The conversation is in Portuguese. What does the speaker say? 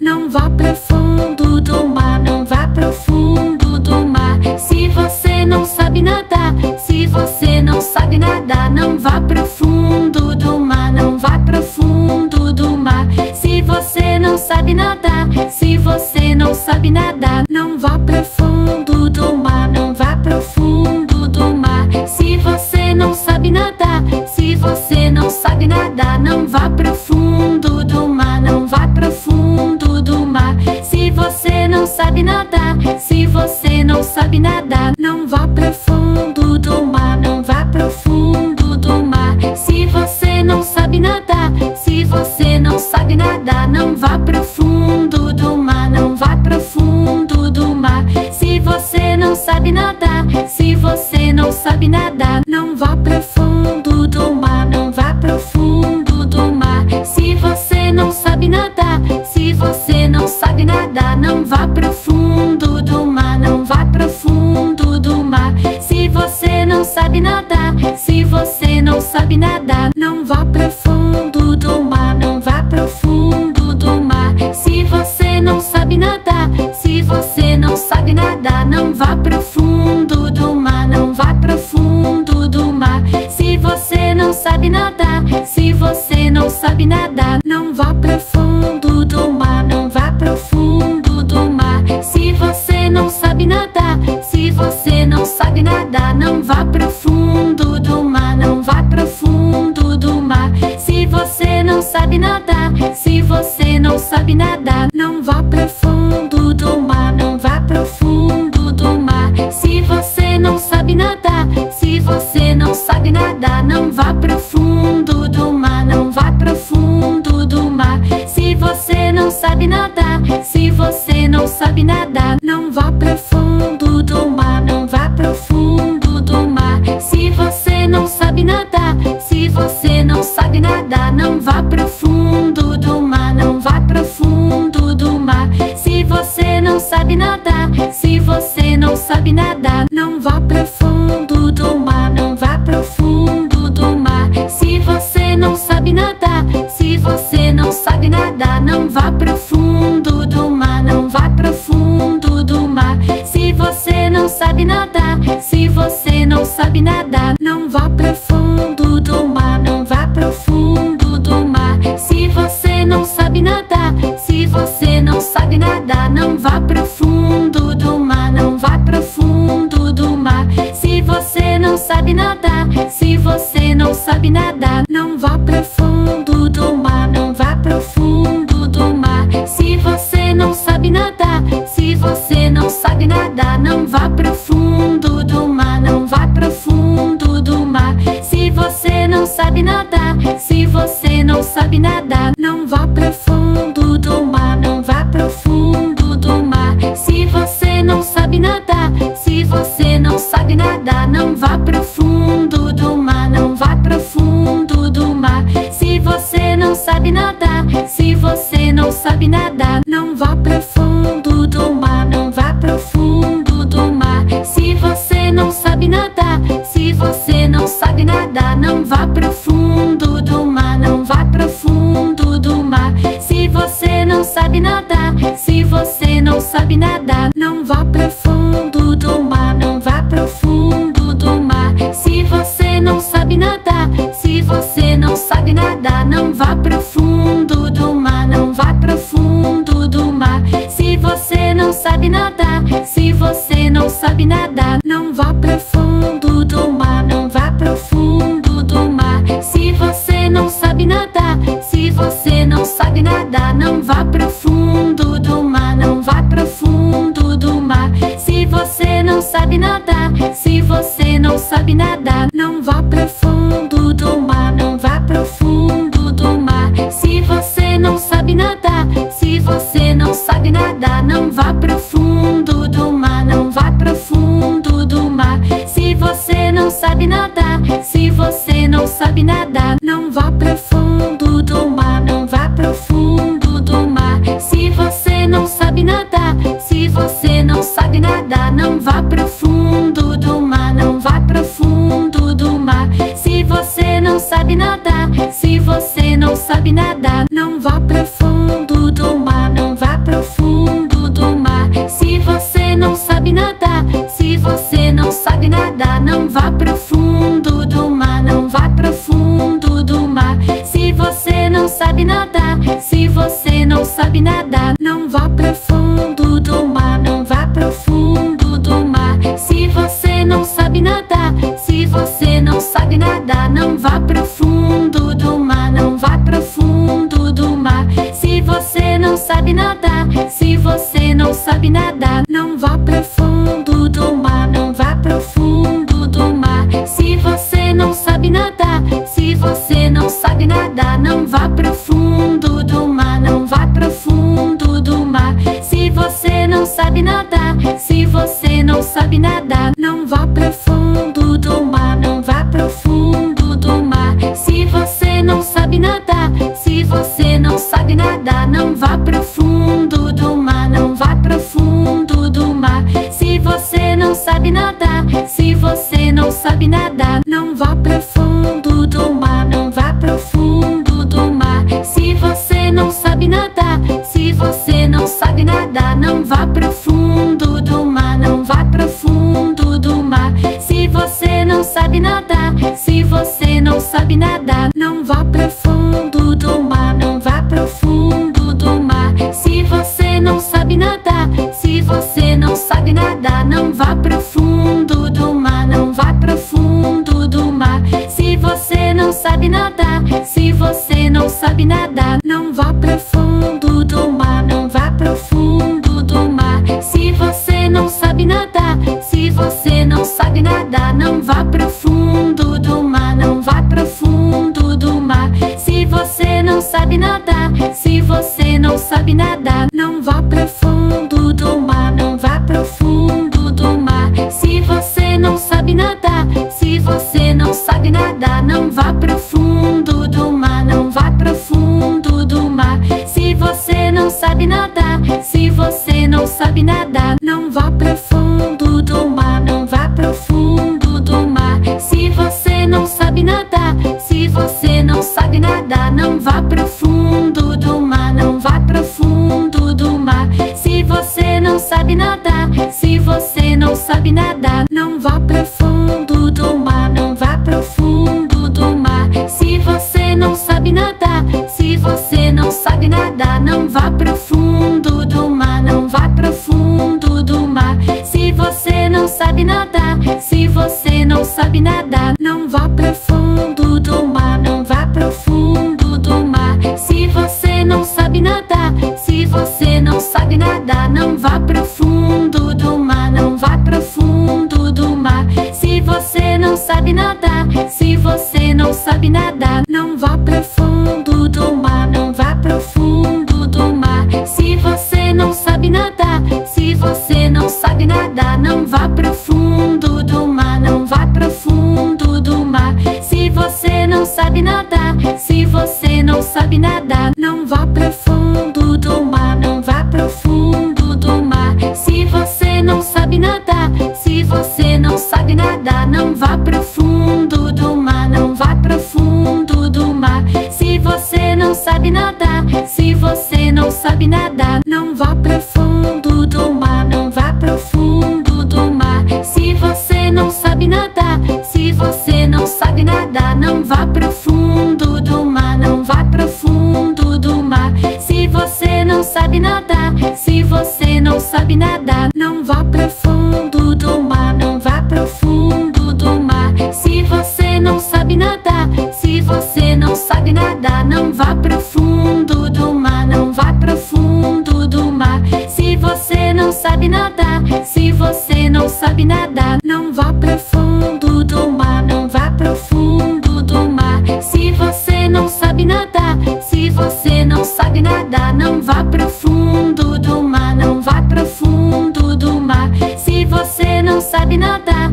Não vá pro fundo do mar, não vá pro fundo do mar. Se você não sabe nadar, se você não sabe nadar, não vá pro fundo do mar, não vá pro fundo do mar. Se você não sabe nadar, se você não sabe nadar, não vá pro fundo do mar, não vá pro fundo do mar. Se você não sabe nadar, se você não sabe nadar, não vá pro fundo do mar, não vá pro fundo do mar. Se você não sabe nadar, se você não sabe nadar, não vá pro fundo do mar, não vá pro fundo do mar. Se você não sabe nadar, se você não sabe nadar, não vá pro fundo do mar, não vá pro fundo do mar. Se você não sabe nadar, se você não sabe nadar, não vá pro fundo do mar, não vá pro fundo do mar. Se você não sabe nadar, se você não sabe nadar, não vá pro fundo do mar, não vá pro fundo do mar. Se você não sabe nadar, se você não sabe nadar, não vá pro fundo do mar, não vá pro fundo do mar. Se você não sabe nadar, se você não sabe nadar, não vá pro fundo do mar, não vá pro fundo do mar. Se você não sabe nadar, se você não sabe nadar, não vá pro fundo do mar, não vá pro fundo do mar. Se você não sabe nadar, se você não sabe nadar, não vá pro fundo do mar, não vá pro fundo do mar. Se você não sabe nadar, se você não sabe nadar, não vá pro fundo do mar, não vá pro fundo do mar. Se você não sabe nadar, se você não sabe nadar, não vá pro fundo do mar, não vá pro fundo do mar. Se você não sabe nadar, se você não sabe nadar, não vá pro fundo do mar, não vá pro fundo do mar. Se você não sabe nadar, se você não sabe nadar, não vá pro fundo do mar, não vá pro fundo do mar. Se você não sabe nadar, se você não sabe nadar, não vá pro fundo do mar, não vá pro fundo do mar. Se você não sabe nadar, se você não sabe nadar, não vá pro fundo do mar, não vá pro fundo do mar. Se você não sabe nadar, se você não sabe nadar, não vá pro fundo do mar, não vá pro fundo do mar. Se você não sabe nadar, se você não sabe nadar, não vá pro fundo do mar, não vá pro fundo do mar. Se você não sabe nadar, se você não sabe nadar, não vá pro fundo do mar, não vá pro fundo do mar. Se você não sabe nadar, se você não sabe nadar, não vá pro fundo do mar, não vá pro fundo do mar. Se você não sabe nadar, se você não sabe nadar, não vá pro fundo do mar, não vá pro fundo do mar. Se você não sabe nadar, se você não sabe nadar, não vá pro fundo do mar, não vá pro fundo do mar. Se você não sabe nadar, se você não sabe nadar, não vá pro fundo do mar, não vá pro fundo do mar. Se você não sabe nadar, se você não sabe nadar, não vá pro fundo do mar, não vá pro fundo do mar. Se você não sabe nadar, se você não sabe nadar, não vá pro fundo do mar, não vá pro fundo do mar. Se você não sabe nadar, se você não sabe nadar, não vá pro fundo do mar, não vá pro fundo do mar. Se você não sabe nadar, se você não sabe nadar, não vá pro fundo do mar, não vá pro fundo do mar. Se você não sabe nadar, se você não sabe nadar, não vá pro fundo do mar, não vá pro fundo do mar. Se você não sabe nadar, se você não sabe nadar, não vá pro fundo do mar, não vá pro fundo do mar. Se você não sabe nadar, se você não sabe nadar, não vá pro fundo do mar, não vá pro fundo do mar. Se você não sabe nadar, se você não sabe nadar, não vá pro fundo do mar, não vá pro fundo do mar. Se você não sabe nadar, se você não sabe nadar, não vá pro fundo do mar, não vá pro fundo do mar. Se você não sabe nadar, se você não sabe nadar, não vá pro fundo do mar, não vá sabe nadar, não vá pro fundo do mar, não vá pro fundo do mar. Se você não sabe nadar, se você não sabe nadar, não vá pro fundo do mar, não vá pro fundo do mar. Se você não sabe nadar, se você não sabe nadar, não vá pro fundo do mar, não vá pro fundo do mar. Se você não sabe nadar, se você não sabe nadar, não vá pro fundo do mar, não vá pro fundo do mar. Se você não sabe nadar, se você não sabe nadar, não vá pro fundo do mar, não vá pro fundo do mar. Se você não sabe nadar, se você não sabe nadar, não vá pro fundo do mar, não vá pro fundo do mar. Se você não sabe nadar, se você não sabe nadar, não vá pro fundo do mar, não vá pro fundo do mar. Se você não sabe nadar, se você não sabe nadar, não vá pro fundo do mar, não vá pro fundo do mar. Se você não sabe nadar, se você não sabe nadar, não vá pro fundo do mar, não vá pro fundo do mar. Se você não sabe nadar, se você não sabe nadar, não vá pro fundo do mar, não vá pro fundo do mar. Se você não sabe nadar, se você não sabe nadar, não vá pro fundo do mar, não vá pro fundo do mar. Se você não sabe nadar, se você não sabe nadar, não vá pro fundo do mar, não vá pro fundo do mar. Se você não sabe nadar, se você não sabe nadar, não vá pro fundo do mar, não vá pro fundo do mar. Se você não sabe nadar, se você não sabe nadar, não vá pro fundo do mar, não vá pro fundo do mar. Se você não sabe nadar, se você não sabe nadar, não vá pro fundo do mar, não vá pro fundo do mar. Se você não sabe nadar, se você não sabe nadar, não vá pro fundo do mar, não vá pro fundo do mar. Se você não sabe nadar, se você não sabe nadar, não vá pro fundo do mar, não vá pro fundo do mar. Se você não sabe nadar, se você não sabe nadar, não vá pro fundo do mar, não vá pro fundo do mar. Se você não sabe nadar, se você não sabe nadar, não vá pro fundo do mar, não vá pro fundo do mar. Se você não sabe nadar, se você não sabe nadar, não vá pro fundo do mar, não vá pro fundo do mar. Se você não sabe nadar, se você não sabe nadar, não vá pro fundo do mar, não vá pro fundo do mar. Se você não sabe nadar, se você não sabe nadar, não vá pro fundo do mar, não vá pro fundo do mar. Se você não sabe nadar, se você não sabe nadar, não vá pro fundo do mar, não vá pro fundo do mar. Se você não sabe nadar, se você não sabe nadar, não vá pro fundo do mar, não vá pro fundo do mar. Se você não sabe nadar, se você não sabe nadar, não vá pro fundo do mar, não vá pro fundo do mar. Se você não sabe nadar, se você não sabe nadar, não vá pro fundo do mar, não vá pro fundo do mar. Se você não sabe nadar, se você não sabe nadar, não vá pro fundo do mar, não vá pro fundo do mar. Se você não sabe nadar, se você não sabe nadar, não vá pro fundo do mar, não vá pro fundo do mar. Se você não sabe nadar, se você não sabe nadar, não vá pro fundo do mar, não vá pro fundo do mar. Se você não sabe nadar, se você não sabe nadar, não vá pro fundo do mar, não vá pro fundo do mar. Se você não sabe nadar,